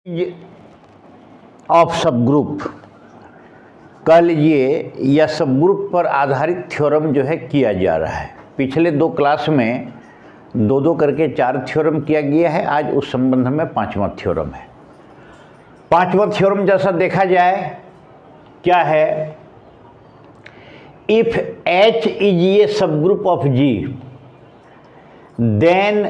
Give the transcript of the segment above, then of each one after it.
Of सब group कह लीजिए या सब ग्रुप पर आधारित थ्योरम जो है किया जा रहा है। पिछले दो क्लास में दो दो करके 4 थ्योरम किया गया है। आज उस संबंध में 5वां थ्योरम है। 5वां थ्योरम जैसा देखा जाए क्या है, इफ H इज ए सब ग्रुप ऑफ G देन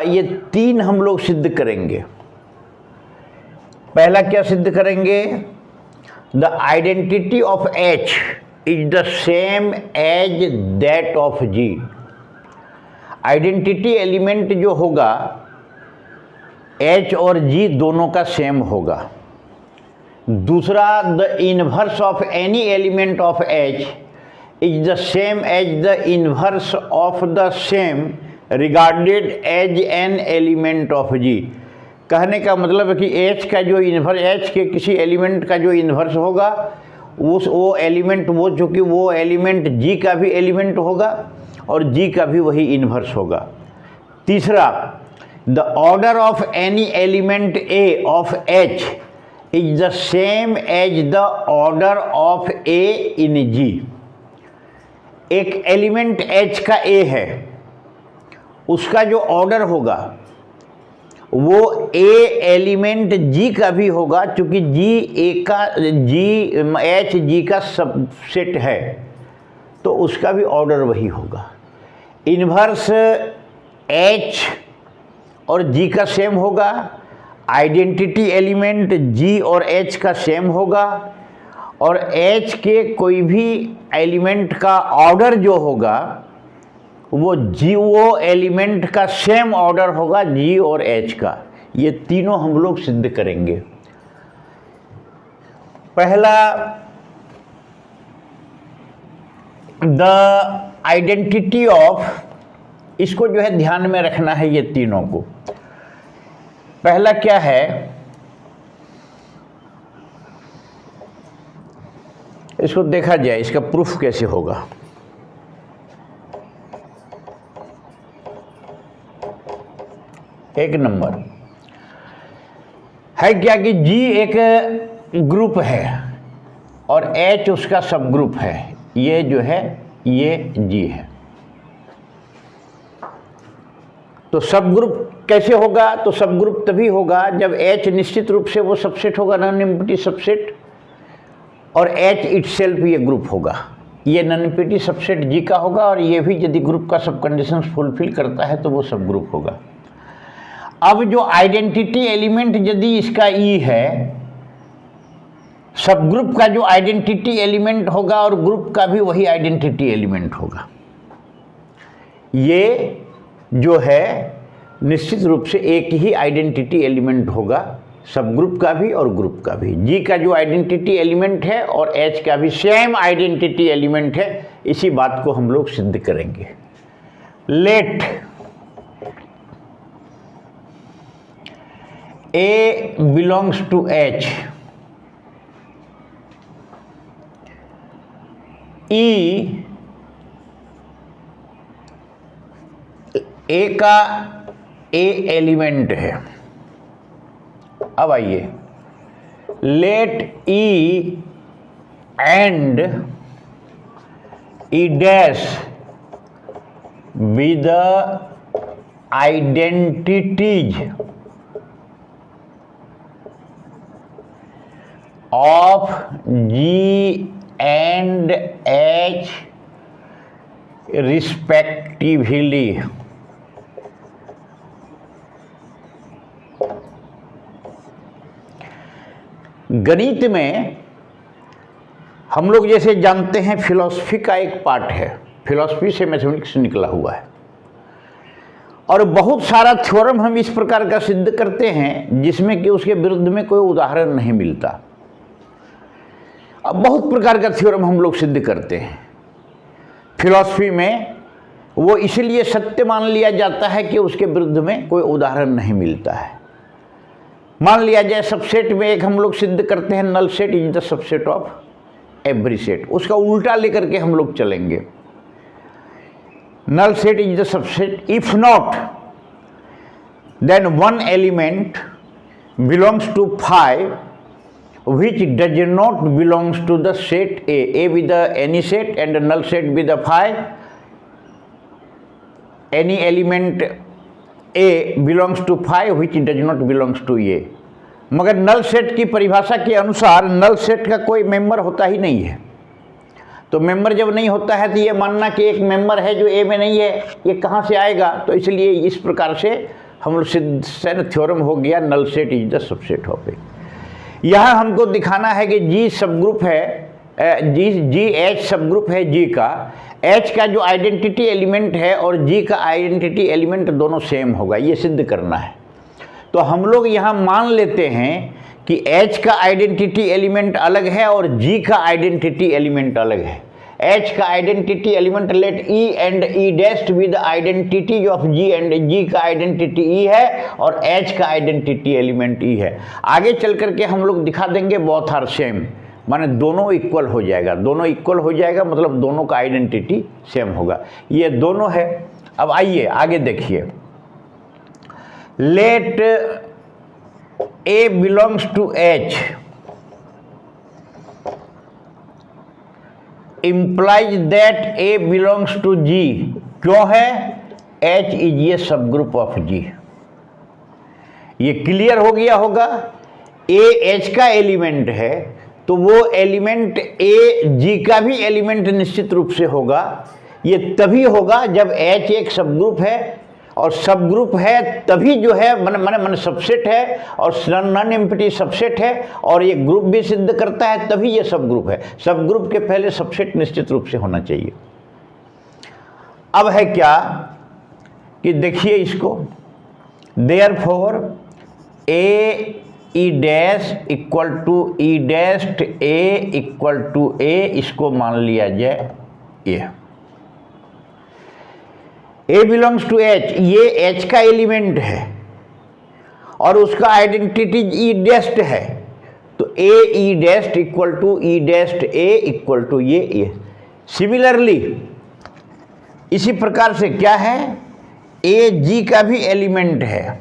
ये 3 हम लोग सिद्ध करेंगे। पहला क्या सिद्ध करेंगे, the identity of H is the same as that of G। Identity element जो होगा H और G दोनों का सेम होगा। दूसरा, the inverse of any element of H is the same as the inverse of the same regarded as an element of G। कहने का मतलब है कि H का जो इन्वर्स, H के किसी एलिमेंट का जो इन्वर्स होगा वो एलिमेंट चूँकि वो एलिमेंट G का भी एलिमेंट होगा और G का भी वही इन्वर्स होगा। तीसरा, the order of any element A of H is the same as the order of A in G। एक एलिमेंट H का A है, उसका जो ऑर्डर होगा वो A एलिमेंट G का भी होगा, क्योंकि H G का सबसेट है तो उसका भी ऑर्डर वही होगा। इन्वर्स H और G का सेम होगा, आइडेंटिटी एलिमेंट G और H का सेम होगा, और H के कोई भी एलिमेंट का ऑर्डर जो होगा वो एलिमेंट का सेम ऑर्डर होगा G और H का। ये तीनों हम लोग सिद्ध करेंगे। पहला, द आइडेंटिटी ऑफ, इसको जो है ध्यान में रखना है ये तीनों को। पहला क्या है, इसको देखा जाए इसका प्रूफ कैसे होगा। एक नंबर है क्या कि G एक ग्रुप है और H उसका सब ग्रुप है। ये जो है ये G है। तो सब ग्रुप कैसे होगा, तो सब ग्रुप तभी होगा जब H निश्चित रूप से वो सबसेट होगा, नॉन एम्प्टी सबसेट, और H इटसेल्फ ये ग्रुप होगा। ये नॉन एम्प्टी सबसेट G का होगा और ये भी यदि ग्रुप का सब कंडीशंस फुलफिल करता है तो वो सब ग्रुप होगा। अब जो आइडेंटिटी एलिमेंट यदि इसका E है, सब ग्रुप का जो आइडेंटिटी एलिमेंट होगा और ग्रुप का भी वही आइडेंटिटी एलिमेंट होगा। ये जो है निश्चित रूप से एक ही आइडेंटिटी एलिमेंट होगा, सब ग्रुप का भी और ग्रुप का भी। G का जो आइडेंटिटी एलिमेंट है और H का भी सेम आइडेंटिटी एलिमेंट है। इसी बात को हम लोग सिद्ध करेंगे। Let A belongs to H, E A का A एलिमेंट है। अब आइए, let E and E dash be the identities of G and H respectively। गणित में हम लोग जैसे जानते हैं फिलॉसफी का एक पार्ट है, फिलॉसफी से मैथमेटिक्स निकला हुआ है, और बहुत सारा थ्योरम हम इस प्रकार का सिद्ध करते हैं जिसमें कि उसके विरुद्ध में कोई उदाहरण नहीं मिलता। अब बहुत प्रकार का थ्योरम हम लोग सिद्ध करते हैं फिलॉसफी में, वो इसलिए सत्य मान लिया जाता है कि उसके विरुद्ध में कोई उदाहरण नहीं मिलता है। मान लिया जाए सबसेट में एक हम लोग सिद्ध करते हैं, null set is the subset of every set. उसका उल्टा लेकर के हम लोग चलेंगे। null set is the subset. If not, then one element belongs to phi which does not belongs to the set A with the any set and the null set with the phi, any element A belongs to phi which does not belongs to A। मगर null set की परिभाषा के अनुसार null set का कोई member होता ही नहीं है। तो मेंबर जब नहीं होता है तो ये मानना कि एक मेंबर है जो ए में नहीं है, ये कहाँ से आएगा? तो इसलिए इस प्रकार से हम लोग सिद्ध थ्योरम हो गया null set is the subset of A. यहाँ हमको दिखाना है कि जी सब ग्रुप है, जी एच सब ग्रुप है जी का, एच का जो आइडेंटिटी एलिमेंट है और जी का आइडेंटिटी एलिमेंट दोनों सेम होगा, ये सिद्ध करना है। तो हम लोग यहाँ मान लेते हैं कि H का आइडेंटिटी एलिमेंट अलग है और G का आइडेंटिटी एलिमेंट अलग है। H का identity element let E and E dashed with identity of G and G का आइडेंटिटी E है और H का आइडेंटिटी एलिमेंट E है। आगे चल करके हम लोग दिखा देंगे बोथ आर सेम, माने दोनों इक्वल हो जाएगा। दोनों इक्वल हो जाएगा मतलब दोनों का आइडेंटिटी सेम होगा। ये दोनों है। अब आइए आगे देखिए, late A belongs to H implies that A belongs to G। क्यों है? H is a subgroup of G। ये क्लियर हो गया होगा। A H का एलिमेंट है तो वो एलिमेंट A G का भी एलिमेंट निश्चित रूप से होगा। ये तभी होगा जब H एक सबग्रुप है, और सब ग्रुप है तभी जो है मन सबसेट है और नॉन एम्प्टी सबसेट है, और ये ग्रुप भी सिद्ध करता है तभी ये सब ग्रुप है। सब ग्रुप के पहले सबसेट निश्चित रूप से होना चाहिए। अब है क्या कि देखिए इसको, therefore A E dash equal to E dashed A equal to A, इसको मान लिया जाए ये A बिलोंग्स टू H, ये H का एलिमेंट है और उसका आइडेंटिटी E डैश्ड है, तो A E dashed equal to E dashed A equal to ये। सिमिलरली इसी प्रकार से क्या है, A G का भी एलिमेंट है।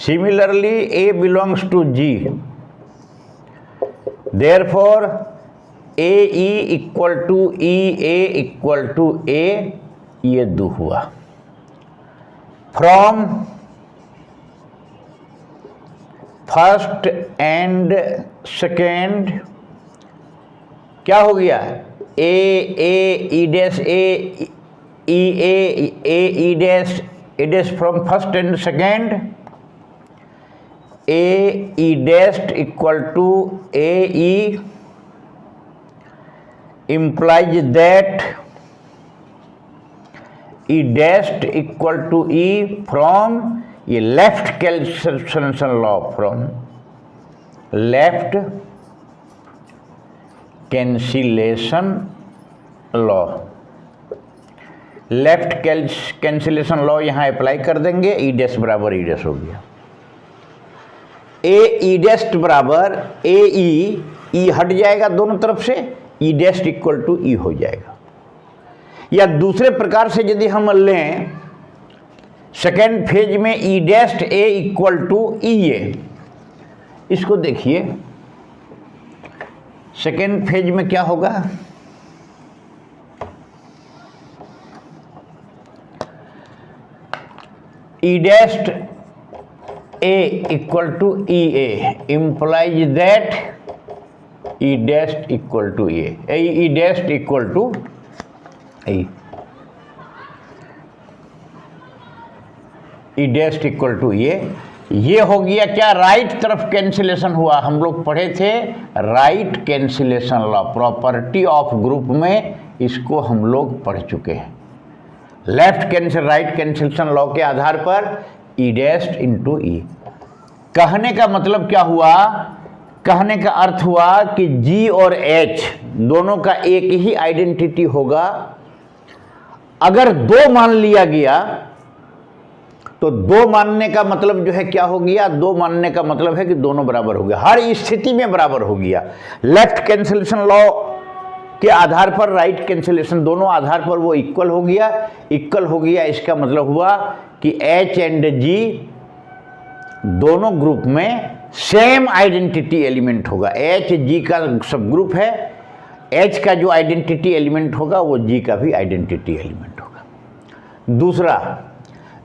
Similarly A belongs to G, therefore A E equal to E A equal to A, ये दो हुआ। फ्रॉम फर्स्ट एंड सेकेंड क्या हो गया, A E dash A E dash from first and second, A E dashed equal to A E implies that E dashed equal to E from ये left cancellation law, from left cancellation law, left cancellation law यहाँ apply कर देंगे। ई dash बराबर ई dash हो गया, A E dash बराबर ए ई हट जाएगा दोनों तरफ से, ई डैश इक्वल टू ई हो जाएगा। या दूसरे प्रकार से यदि हम लें सेकेंड फेज में E dash A equal to E A, इसको देखिए सेकेंड फेज में क्या होगा, E dash A equal to E A implies that E dashed equal to A, E dashed equal to E dashed equal to ये हो गया क्या, right तरफ कैंसिलेशन हुआ। हम लोग पढ़े थे right cancellation law, property of group में इसको हम लोग पढ़ चुके हैं। राइट कैंसिलेशन लॉ के आधार पर ई डैश्ड इंटू ई। कहने का मतलब क्या हुआ, कहने का अर्थ हुआ कि G और H दोनों का एक ही आइडेंटिटी होगा। अगर दो मान लिया गया तो दो मानने का मतलब जो है क्या हो गया, दो मानने का मतलब है कि दोनों बराबर हो गया, हर स्थिति में बराबर हो गया। लेफ्ट कैंसिलेशन लॉ के आधार पर राइट कैंसिलेशन, दोनों आधार पर वो इक्वल हो गया। इक्वल हो गया इसका मतलब हुआ कि H एंड G दोनों ग्रुप में सेम आइडेंटिटी एलिमेंट होगा। H G का सब ग्रुप है, H का जो आइडेंटिटी एलिमेंट होगा वो G का भी आइडेंटिटी एलिमेंट होगा। दूसरा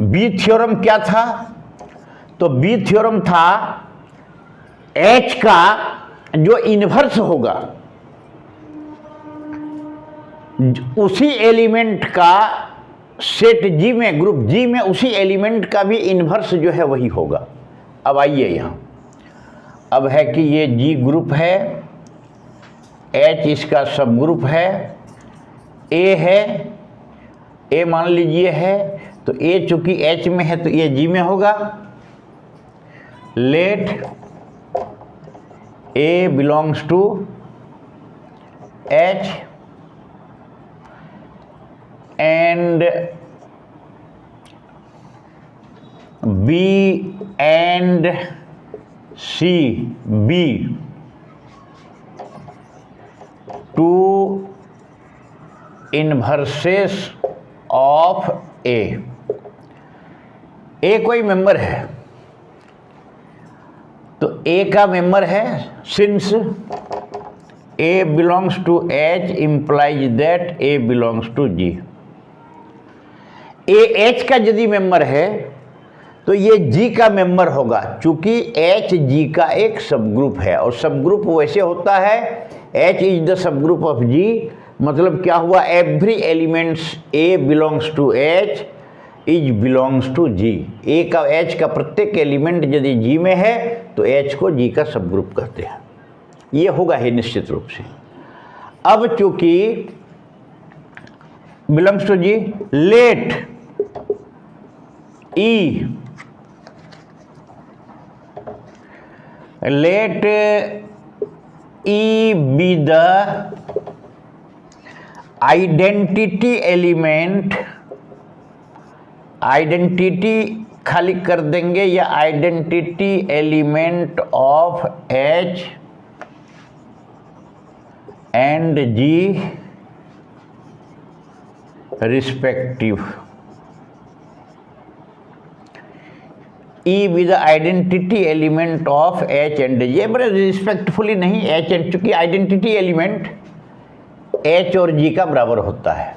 बी थ्योरम क्या था? तो बी थ्योरम था H का जो इन्वर्स होगा उसी एलिमेंट का सेट G में, ग्रुप G में उसी एलिमेंट का भी इन्वर्स जो है वही होगा। अब आइए यहाँ, अब है कि ये G ग्रुप है, H इसका सब ग्रुप है, A है, A मान लीजिए है, तो A चूंकि H में है तो ये G में होगा। Let A belongs to H and B and C be two inverses of A। A कोई मेंबर है तो A का मेंबर है, since A belongs to H implies that A belongs to G। A H का यदि member है तो ये G का मेंबर होगा, चूंकि H G का एक सब ग्रुप है और सब ग्रुप वैसे होता है H is the subgroup of G। मतलब क्या हुआ, every elements A belongs to H is belongs to G। A का H का प्रत्येक एलिमेंट यदि G में है तो H को G का सब ग्रुप कहते हैं। ये होगा ही निश्चित रूप से। अब चूंकि belongs to G, let E let E be the identity element, identity खाली कर देंगे, या identity element of H and G respective. E with identity element of H and G, बड़े रिस्पेक्टफुली नहीं, H एंड, चूंकि आइडेंटिटी एलिमेंट H और G का बराबर होता है।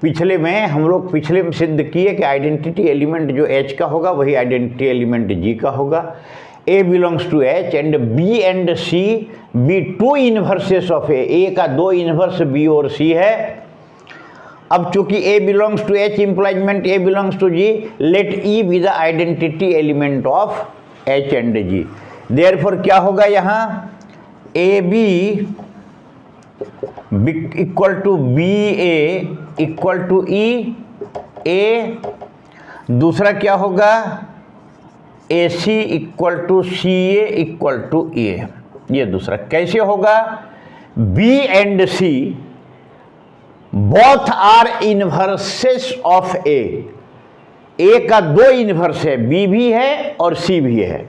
पिछले में हम लोग पिछले में सिद्ध किए कि आइडेंटिटी एलिमेंट जो H का होगा वही आइडेंटिटी एलिमेंट G का होगा। A belongs to H and B and C be two inverses of A का दो इनवर्स B और C है। अब चूंकि A belongs to H implies that A belongs to G, let E be the identity element of H and G। Therefore क्या होगा यहाँ, AB equal to BA equal to EA। दूसरा क्या होगा, AC equal to CA equal to EA। ये दूसरा कैसे होगा, B and C both are inverses of A का दो इनवर्स है, B भी है और C भी है।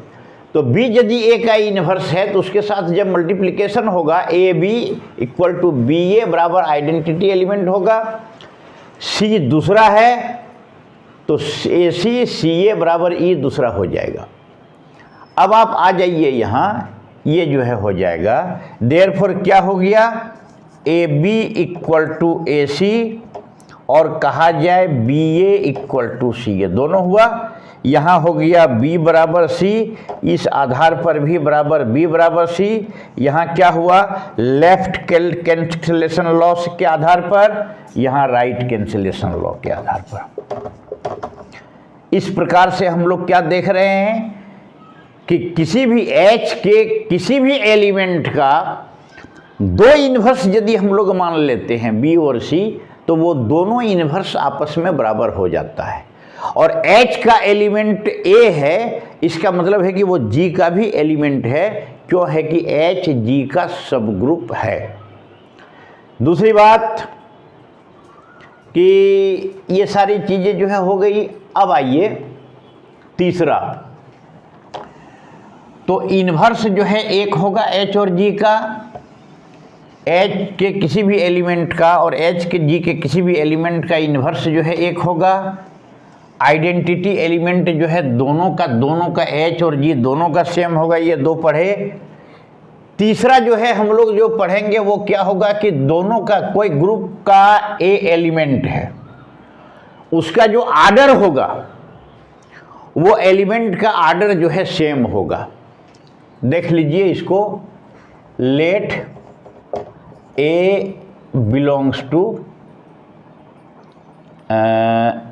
तो B यदि A का इनवर्स है तो उसके साथ जब मल्टीप्लिकेशन होगा AB इक्वल टू BA बराबर आइडेंटिटी एलिमेंट होगा। C दूसरा है तो AC CA बराबर E दूसरा हो जाएगा। अब आप आ जाइए यहाँ, ये जो है हो जाएगा। देयरफॉर क्या हो गया, AB इक्वल टू AC और कहा जाए BA इक्वल टू CA, दोनों हुआ। यहाँ हो गया B बराबर C, इस आधार पर भी बराबर B बराबर C। यहाँ क्या हुआ, लेफ्ट कैंसिलेशन लॉ के आधार पर, यहाँ राइट कैंसिलेशन लॉ के आधार पर। इस प्रकार से हम लोग क्या देख रहे हैं कि किसी भी H के किसी भी एलिमेंट का दो इन्वर्स यदि हम लोग मान लेते हैं B और C, तो वो दोनों इन्वर्स आपस में बराबर हो जाता है। और H का एलिमेंट A है, इसका मतलब है कि वो G का भी एलिमेंट है। क्यों है कि H G का सब ग्रुप है। दूसरी बात कि ये सारी चीज़ें जो है हो गई। अब आइए तीसरा, तो इन्वर्स जो है एक होगा H और G का, H के किसी भी एलिमेंट का और H के G के किसी भी एलिमेंट का इन्वर्स जो है एक होगा। आइडेंटिटी एलिमेंट जो है दोनों का H और G दोनों का सेम होगा, ये दो पढ़े। तीसरा जो है हम लोग जो पढ़ेंगे वो क्या होगा कि दोनों का कोई ग्रुप का A एलिमेंट है, उसका जो आर्डर होगा वो एलिमेंट का आर्डर जो है सेम होगा। देख लीजिए इसको, let A belongs to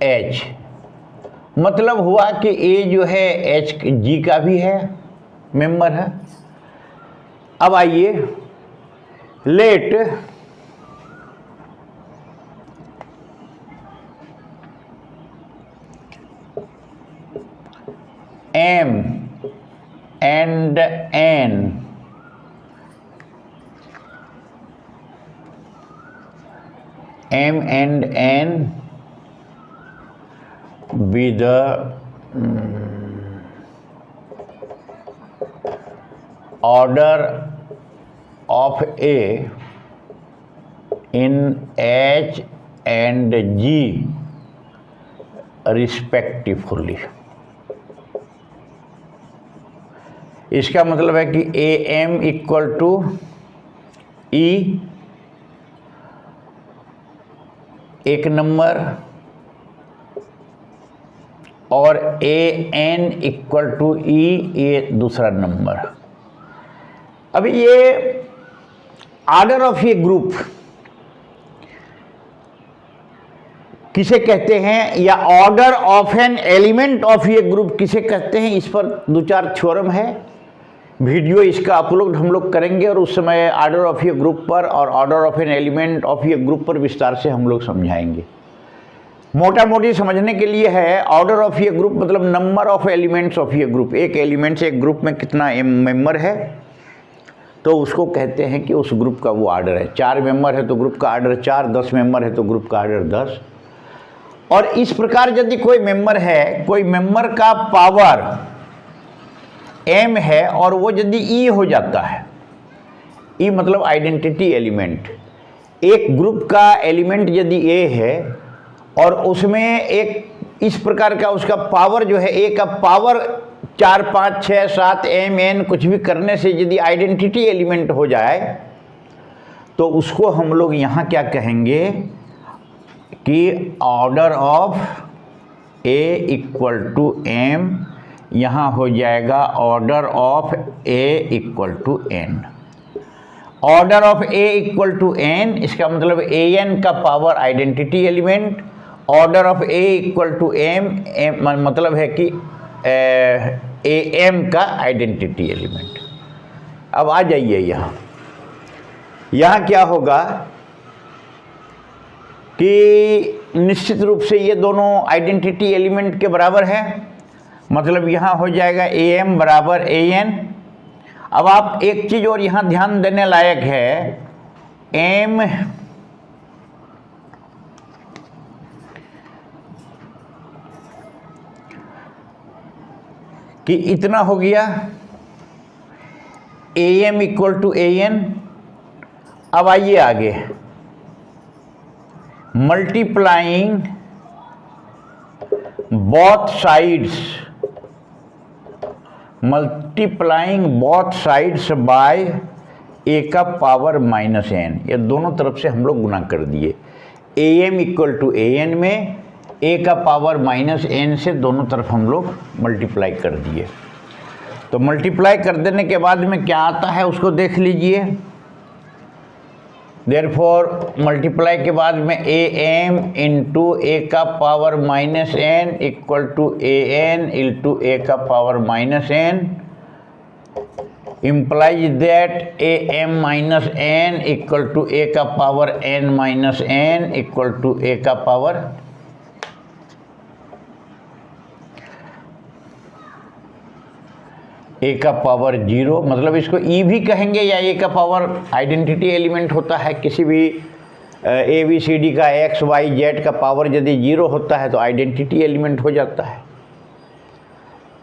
H, मतलब हुआ कि A जो है H G का भी है, मेंबर है। अब आइए, late M and N be the order of A in H and G respectively। इसका मतलब है कि AM इक्वल टू E एक नंबर और AN इक्वल टू E ये दूसरा नंबर। अब ये आर्डर ऑफ ए ग्रुप किसे कहते हैं, या order of N element of A group किसे कहते हैं, इस पर दो चार थ्योरम है। वीडियो इसका अपलोड हम लोग करेंगे और उस समय ऑर्डर ऑफ ए ग्रुप पर और order of N element of A group पर विस्तार से हम लोग समझाएंगे। मोटा मोटी समझने के लिए है, ऑर्डर ऑफ ए ग्रुप मतलब number of elements of A group. एक एलिमेंट से एक ग्रुप में कितना मेंबर है तो उसको कहते हैं कि उस ग्रुप का वो आर्डर है। 4 मेंबर है तो ग्रुप का आर्डर 4, 10 मेंबर है तो ग्रुप का आर्डर 10। और इस प्रकार यदि कोई मेंबर है, कोई मेंबर का पावर M है और वो यदि E हो जाता है, E मतलब आइडेंटिटी एलिमेंट, एक ग्रुप का एलिमेंट यदि A है और उसमें एक इस प्रकार का उसका पावर जो है, A का पावर 4, 5, 6, 7 M N कुछ भी करने से यदि आइडेंटिटी एलिमेंट हो जाए तो उसको हम लोग यहाँ क्या कहेंगे कि order of A equal to M, यहाँ हो जाएगा order of A equal to N। Order of A equal to N इसका मतलब AN का power identity element, order of A equal to M मतलब है कि AM का आइडेंटिटी एलिमेंट। अब आ जाइए यहाँ क्या होगा कि निश्चित रूप से ये दोनों आइडेंटिटी एलिमेंट के बराबर है, मतलब यहाँ हो जाएगा AM बराबर AN। अब आप एक चीज़ और यहाँ ध्यान देने लायक है, M कि इतना हो गया AM इक्वल टू AN। अब आइए आगे, multiplying both sides by A का पावर -n, ये दोनों तरफ से हम लोग गुना कर दिए। AM इक्वल टू AN में A का पावर -n से दोनों तरफ हम लोग मल्टीप्लाई कर दिए। तो मल्टीप्लाई कर देने के बाद में क्या आता है उसको देख लीजिए। देयरफॉर मल्टीप्लाई के बाद में AM इंटू A का power -n equal to AN into A का power -n implies that AM minus n equal to A का power n minus n equal to A का पावर A का power 0, मतलब इसको E भी कहेंगे या A का पावर आइडेंटिटी एलिमेंट होता है किसी भी ABCD का X Y Z का पावर यदि 0 होता है तो आइडेंटिटी एलिमेंट हो जाता है।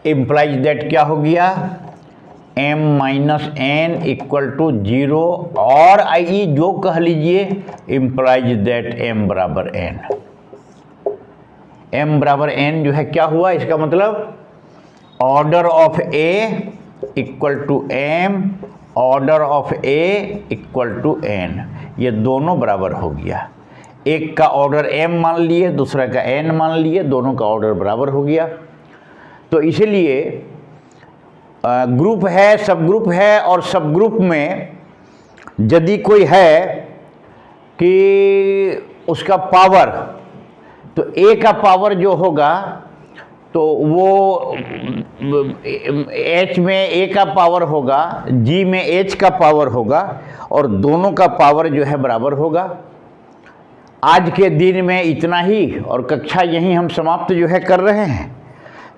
इम्प्लाइज दैट क्या हो गया, M minus n equal to 0 और I जो कह लीजिए, इम्प्लाइज दैट M बराबर n। m बराबर n जो है क्या हुआ, इसका मतलब order of a equal to m, order of a equal to n, ये दोनों बराबर हो गया। एक का ऑर्डर m मान लिए, दूसरा का n मान लिए, दोनों का ऑर्डर बराबर हो गया। तो इसीलिए ग्रुप है, सब ग्रुप है, और सब ग्रुप में यदि कोई है कि उसका पावर, तो a का पावर जो होगा तो वो h में a का पावर होगा, g में h का पावर होगा, और दोनों का पावर जो है बराबर होगा। आज के दिन में इतना ही, और कक्षा यहीं हम समाप्त जो है कर रहे हैं।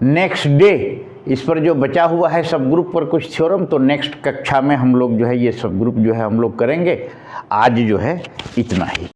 नेक्स्ट डे इस पर जो बचा हुआ है सब ग्रुप पर कुछ थ्योरम, तो नेक्स्ट कक्षा में हम लोग जो है ये सब ग्रुप जो है हम लोग करेंगे। आज जो है इतना ही।